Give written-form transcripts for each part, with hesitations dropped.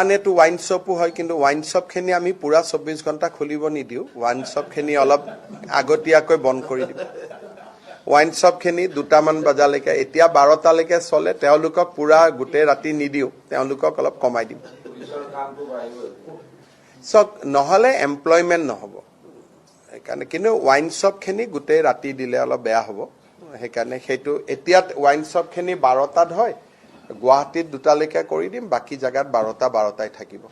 আনেতো wine শ্বপো হয়, কিন্তু wine শ্বপখিনি আমি পুৰা 24 ঘণ্টা খুলিব নিদিওঁ। ওয়াইন শ্বপখিনি অলপ আগতীয়াকৈ বন্ধ কৰি দিম। ওয়াইন শ্বপখিনি 2টামান বজালৈকে, এতিয়া 12টালৈকে চলে, তেওঁলোকক পুৰা গোটেই ৰাতি নিদিওঁ, তেওঁলোকক অলপ কমাই দিম। চক নহ'লে এমপ্লয়মেণ্ট নহ'ব, সেইকাৰণে। কিন্তু ওয়াইন শ্বপখিনি গোটেই ৰাতি দিলে অলপ বেয়া হ'ব, সেইকাৰণে সেইটো এতিয়া ওয়াইন শ্বপখিনি 12টাত হয়, গুৱাহাটীত 2টালৈকে কৰি দিম, বাকী জেগাত 12টাই থাকিব।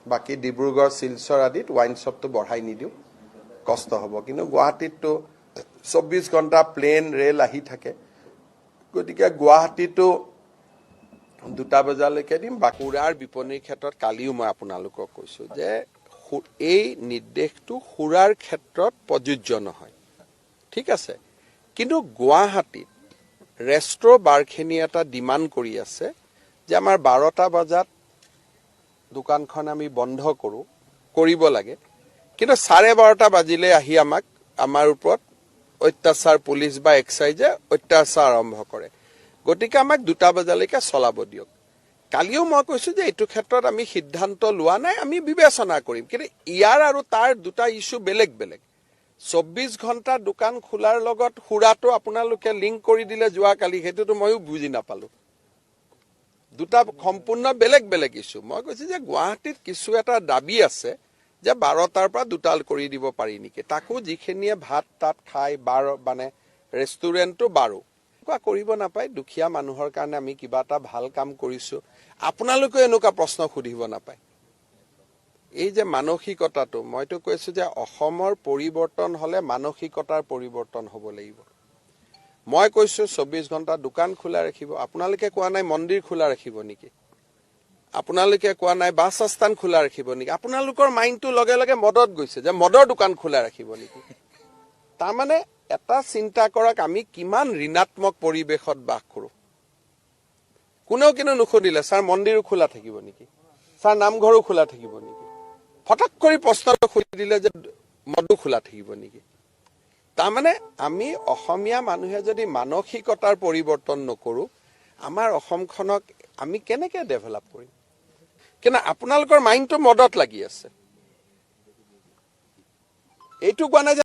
বাকী ডিব্ৰুগড়, শিলচৰ আদিত ওয়াইন শ্বপটো বঢ়াই নিদিওঁ, কষ্ট হ'ব। কিন্তু গুৱাহাটীততো 24 ঘণ্টা প্লেন ৰেল আহি থাকে, গতিকে গুৱাহাটীতো 2টা বজালৈকে দিম। সুৰাৰ বিপণীৰ ক্ষেত্ৰত কালিও মই আপোনালোকক কৈছোঁ যে এই নিৰ্দেশটো সুৰাৰ ক্ষেত্ৰত প্ৰযোজ্য নহয়, ঠিক আছে। কিন্তু গুৱাহাটীত ৰেষ্ট্ৰ' বাৰখিনি এটা ডিমাণ্ড কৰি আছে যে আমাৰ 12টা বজাত দোকানখন আমি বন্ধ কৰিব লাগে, কিন্তু 12:30 বাজিলে আহি আমাৰ ওপৰত অত্যাচাৰ, পুলিচ বা এক্সাইজে অত্যাচাৰ আৰম্ভ কৰে। গতিকে আমাক 2টা বজালৈকে চলাব দিয়ক। কালিও মই কৈছোঁ যে এইটো ক্ষেত্ৰত আমি সিদ্ধান্ত লোৱা নাই, আমি বিবেচনা কৰিম। কিন্তু ইয়াৰ আৰু তাৰ 2টা ইছ্যু বেলেগ বেলেগ। 24 ঘণ্টা দোকান খোলাৰ লগত সুৰাটো আপোনালোকে লিংক কৰি দিলে যোৱাকালি, সেইটোতো ময়ো বুজি নাপালোঁ। 2টা সম্পূৰ্ণ বেলেগ বেলেগ ইছ্যু। মই কৈছোঁ যে গুৱাহাটীত কিছু এটা দাবী আছে যে 12টাৰ পৰা 2টা কৰি দিব পাৰি নেকি, তাকো যিখিনিয়ে ভাত তাত খাই মানে ৰেষ্টুৰেণ্টটো 12 এনেকুৱা কৰিব নাপায়। দুখীয়া মানুহৰ কাৰণে আমি কিবা এটা ভাল কাম কৰিছোঁ, আপোনালোকেও এনেকুৱা প্ৰশ্ন সুধিব নাপায়। এই যে মানসিকতাটো, মইতো কৈছোঁ যে অসমৰ পৰিৱৰ্তন হ'লে মানসিকতাৰ পৰিৱৰ্তন হ'ব লাগিব। মই কৈছোঁ 24 ঘণ্টা দোকান খোলা ৰাখিব, আপোনালোকে কোৱা নাই মন্দিৰ খোলা ৰাখিব নেকি, আপোনালোকে কোৱা নাই বাছ আস্থান খোলা ৰাখিব নেকি। আপোনালোকৰ মাইণ্ডটো লগে লগে মদত গৈছে যে মদৰ দোকান খোলা ৰাখিব নেকি। তাৰমানে এটা চিন্তা কৰক, আমি কিমান ঋণাত্মক পৰিৱেশত বাস কৰোঁ। কোনেও কিন্তু নুসুধিলে ছাৰ মন্দিৰো খোলা থাকিব নেকি, ছাৰ নামঘৰো খোলা থাকিব নেকি। ফটাক কৰি প্ৰশ্নটো সুধি দিলে যে মদো খোলা থাকিব নেকি। তাৰমানে আমি অসমীয়া মানুহে যদি মানসিকতাৰ পৰিৱৰ্তন নকৰোঁ, আমাৰ অসমখনক আমি কেনেকৈ ডেভেলপ কৰিম। কিন্তু আপোনালোকৰ মাইণ্ডটো মদত লাগি আছে। এইটো কোৱা নাই যে